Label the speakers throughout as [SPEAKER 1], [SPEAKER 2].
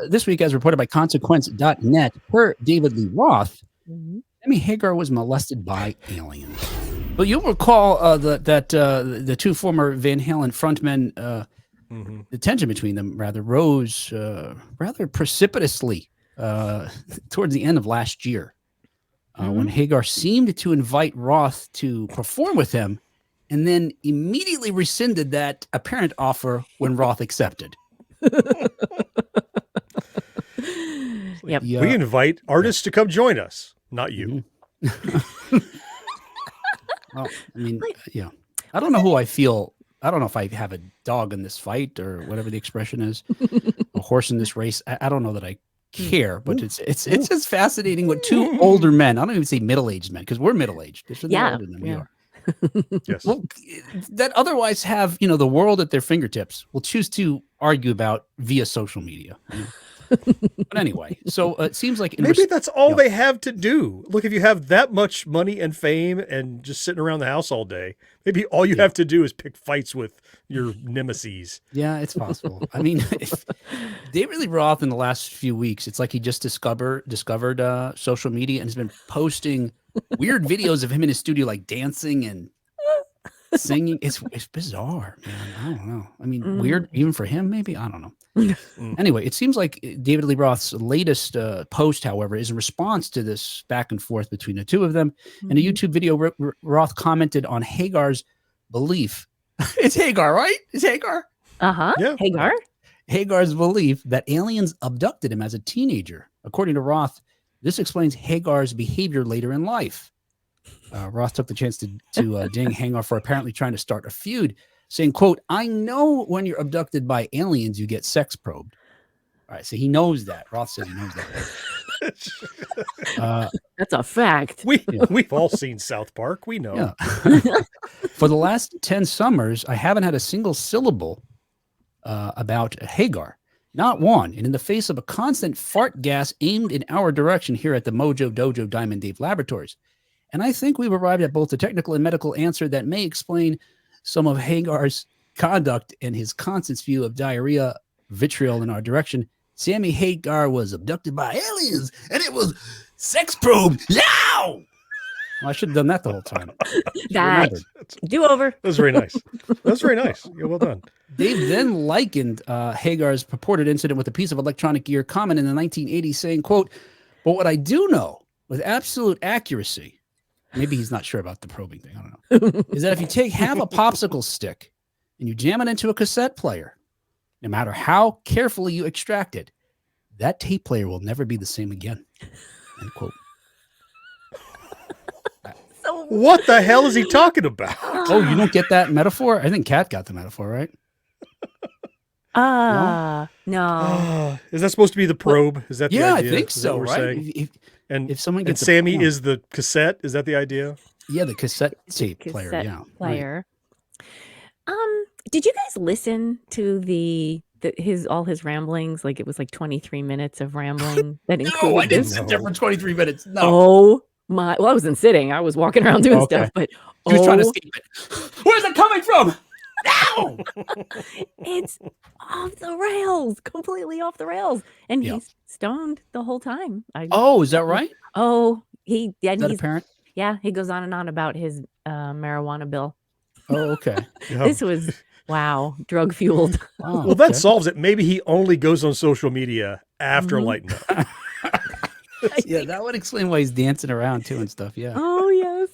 [SPEAKER 1] This week, as reported by consequence.net, per David Lee Roth, Sammy Hagar was molested by aliens. But you'll recall that the two former Van Halen frontmen, the tension between them rose rather precipitously towards the end of last year, when Hagar seemed to invite Roth to perform with him, and then immediately rescinded that apparent offer when Roth accepted.
[SPEAKER 2] Yep.
[SPEAKER 3] We invite artists to come join us, not you.
[SPEAKER 1] Well, I mean, yeah. I don't know who I feel. I don't know if I have a dog in this fight or whatever the expression is, a horse in this race. I don't know that I care, but it's just fascinating what two older men, I don't even say middle-aged men, because we're middle-aged. They're older than we are.
[SPEAKER 3] Yes.
[SPEAKER 1] Well, that otherwise have, the world at their fingertips, will choose to argue about via social media. But anyway, so it seems like
[SPEAKER 3] maybe that's all they have to do. Look, if you have that much money and fame and just sitting around the house all day, maybe all you have to do is pick fights with your nemesis.
[SPEAKER 1] Yeah, it's possible. I mean, David Lee Roth in the last few weeks, it's like he just discovered social media and has been posting weird videos of him in his studio, like dancing and singing. It's bizarre, man. I don't know. I mean, weird even for him, maybe. I don't know. Anyway, it seems like David Lee Roth's latest post, however, is in response to this back and forth between the two of them. In a YouTube video, Roth commented on Hagar's belief. It's Hagar, right? It's Hagar.
[SPEAKER 2] Yeah. Hagar.
[SPEAKER 1] Hagar's belief that aliens abducted him as a teenager. According to Roth, this explains Hagar's behavior later in life. Roth took the chance to ding Hagar for apparently trying to start a feud, saying, quote, "I know when you're abducted by aliens, you get sex probed." All right, so he knows that. Roth says he knows that.
[SPEAKER 2] That's a fact.
[SPEAKER 3] We've all seen South Park. We know.
[SPEAKER 1] Yeah. For the last 10 summers, I haven't had a single syllable about Hagar. Not one. And in the face of a constant fart gas aimed in our direction here at the Mojo Dojo Diamond Dave Laboratories. And I think we've arrived at both the technical and medical answer that may explain some of Hagar's conduct and his constant spew of diarrhea, vitriol in our direction. Sammy Hagar was abducted by aliens, and it was sex probe. Yow! Well, I should have done that the whole time.
[SPEAKER 2] Do over.
[SPEAKER 3] That was very nice. That was very nice. Yeah, well done.
[SPEAKER 1] Dave then likened Hagar's purported incident with a piece of electronic gear common in the 1980s, saying, quote, "But what I do know with absolute accuracy," maybe he's not sure about the probing thing, I don't know, "is that if you take half a popsicle stick and you jam it into a cassette player, no matter how carefully you extract it, that tape player will never be the same again." End quote.
[SPEAKER 3] What the hell is he talking about?
[SPEAKER 1] Oh, you don't get that metaphor? I think Kat got the metaphor, right?
[SPEAKER 2] No.
[SPEAKER 3] Is that supposed to be the probe? Is that the idea?
[SPEAKER 1] I think so, right?
[SPEAKER 3] If
[SPEAKER 1] someone gets
[SPEAKER 3] Sammy is the cassette, is that the idea?
[SPEAKER 1] Yeah, the cassette tape player. Yeah,
[SPEAKER 2] player. Right. Did you guys listen to all his ramblings? Like it was like 23 minutes of rambling that included.
[SPEAKER 1] No, I didn't sit there for 23 minutes. No.
[SPEAKER 2] Oh my! Well, I wasn't sitting. I was walking around doing stuff. But
[SPEAKER 1] he was trying to escape it. Where's it coming from? No!
[SPEAKER 2] It's off the rails, completely off the rails, and he's stoned the whole time.
[SPEAKER 1] Is that right?
[SPEAKER 2] Oh, he's
[SPEAKER 1] apparent?
[SPEAKER 2] Yeah, he goes on and on about his marijuana bill.
[SPEAKER 1] Oh, okay.
[SPEAKER 2] This was drug fueled.
[SPEAKER 1] Oh,
[SPEAKER 3] well, that solves it. Maybe he only goes on social media after lighten up.
[SPEAKER 1] Yeah, that would explain why he's dancing around too and stuff. Yeah.
[SPEAKER 2] Oh yes.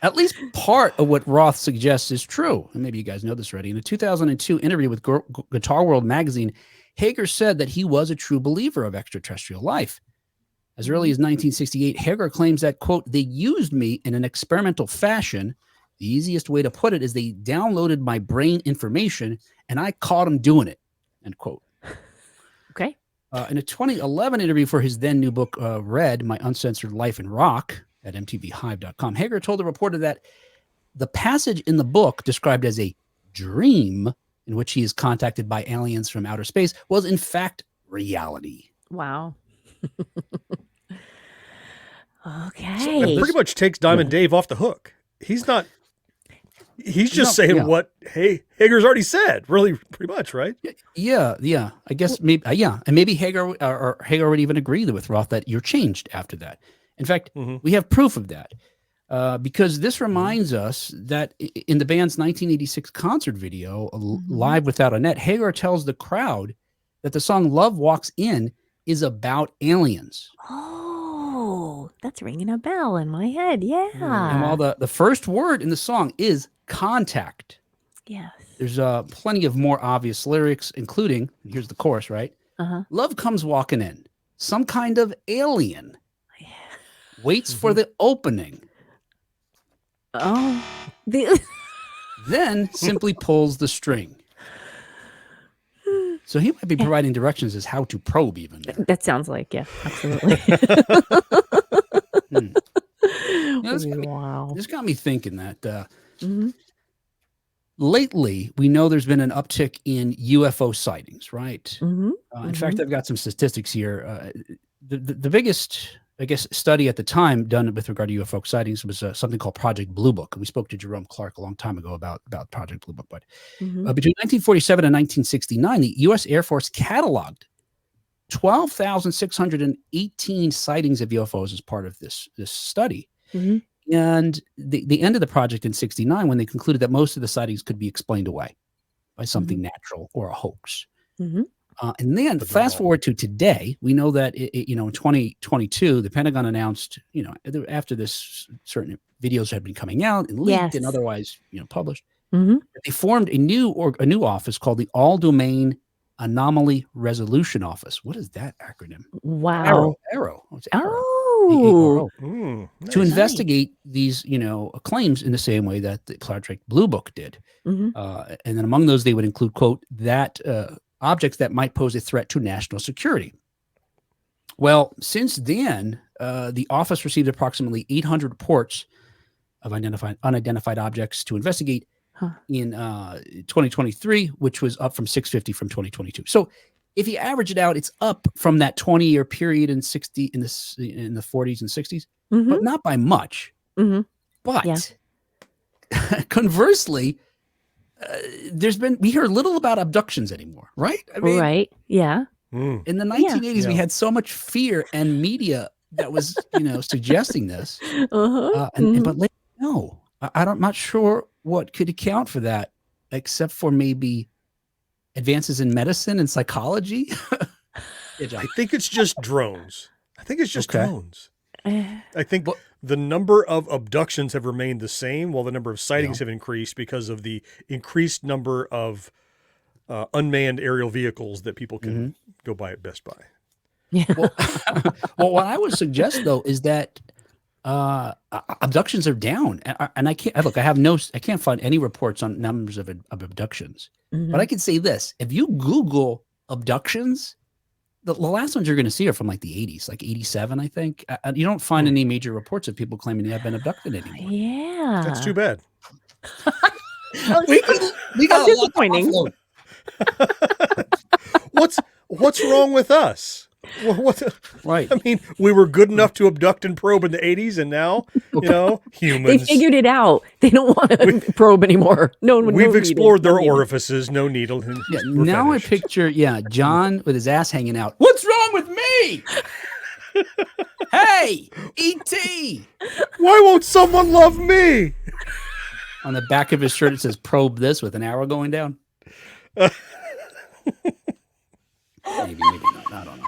[SPEAKER 1] At least part of what Roth suggests is true. And maybe you guys know this already. In a 2002 interview with Guitar World magazine, Hagar said that he was a true believer of extraterrestrial life. As early as 1968, Hagar claims that, quote, "They used me in an experimental fashion. The easiest way to put it is they downloaded my brain information and I caught them doing it," end quote.
[SPEAKER 2] Okay.
[SPEAKER 1] In a 2011 interview for his then new book, Red, My Uncensored Life in Rock, at mtvhive.com, Hagar told the reporter that the passage in the book described as a dream in which he is contacted by aliens from outer space was in fact reality.
[SPEAKER 2] Wow. Okay.
[SPEAKER 3] So it pretty much takes Diamond Dave off the hook. He's not He's just
[SPEAKER 1] No,
[SPEAKER 3] saying
[SPEAKER 1] yeah.
[SPEAKER 3] what Hagar's already said, really, pretty much, right?
[SPEAKER 1] Yeah. I guess maybe, yeah. And maybe Hagar or Hagar would even agree with Roth that you're changed after that. In fact, we have proof of that because this reminds us that in the band's 1986 concert video, Live Without a Net, Hagar tells the crowd that the song Love Walks In is about aliens.
[SPEAKER 2] Oh, that's ringing a bell in my head. Yeah.
[SPEAKER 1] And while the first word in the song is contact,
[SPEAKER 2] Yes.
[SPEAKER 1] there's plenty of more obvious lyrics, including, here's the chorus, right? Love comes walking in, some kind of alien, waits for the opening,
[SPEAKER 2] Oh,
[SPEAKER 1] then simply pulls the string. So he might be providing directions as how to probe even.
[SPEAKER 2] that sounds like, yeah, absolutely. Wow.
[SPEAKER 1] This got me thinking that lately we know there's been an uptick in UFO sightings, right? In fact, I've got some statistics here. The biggest, I guess, study at the time done with regard to UFO sightings was something called Project Blue Book. We spoke to Jerome Clark a long time ago about Project Blue Book. But between 1947 and 1969, the U.S. Air Force cataloged 12,618 sightings of UFOs as part of this study. And they ended the project in 69 when they concluded that most of the sightings could be explained away by something natural or a hoax. And then fast forward to today, we know that, in 2022, the Pentagon announced, after this, certain videos had been coming out and leaked and otherwise, published, they formed a new office called the All Domain Anomaly Resolution Office. What is that acronym?
[SPEAKER 2] Wow.
[SPEAKER 1] Arrow. It's Arrow.
[SPEAKER 2] Oh.
[SPEAKER 1] To investigate these, claims in the same way that the Project Blue Book did. And then among those, they would include, quote, that objects that might pose a threat to national security. Well, since then, the office received approximately 800 reports of unidentified objects to investigate in 2023, which was up from 650 from 2022. So if you average it out, it's up from that 20-year period in the 40s and 60s, but not by much. But conversely, we hear little about abductions anymore, right? I mean,
[SPEAKER 2] right. Yeah.
[SPEAKER 1] In the 1980s, we had so much fear and media that was, suggesting this. But no, I'm not sure what could account for that, except for maybe advances in medicine and psychology.
[SPEAKER 3] I think it's just drones. Drones. I think
[SPEAKER 1] Well,
[SPEAKER 3] the number of abductions have remained the same, while the number of sightings have increased because of the increased number of unmanned aerial vehicles that people can go buy at Best Buy.
[SPEAKER 2] Yeah.
[SPEAKER 1] Well, what I would suggest though is that abductions are down, and I can't find any reports on numbers of abductions. But I can say this: if you Google abductions, the last ones you're going to see are from like the 80s, like 87, I think. You don't find any major reports of people claiming they have been abducted anymore.
[SPEAKER 2] Yeah.
[SPEAKER 3] That's too bad.
[SPEAKER 1] we got
[SPEAKER 2] disappointing.
[SPEAKER 3] What's wrong with us?
[SPEAKER 1] Right.
[SPEAKER 3] I mean, we were good enough to abduct and probe in the 80s, and now,
[SPEAKER 2] They
[SPEAKER 3] humans.
[SPEAKER 2] figured it out. They don't want to probe anymore.
[SPEAKER 3] We've explored their orifices, no needle.
[SPEAKER 1] Yeah, now I picture, John with his ass hanging out. What's wrong with me? Hey, E.T.
[SPEAKER 3] Why won't someone love me?
[SPEAKER 1] On the back of his shirt, it says probe this with an arrow going down. Maybe not. I don't know.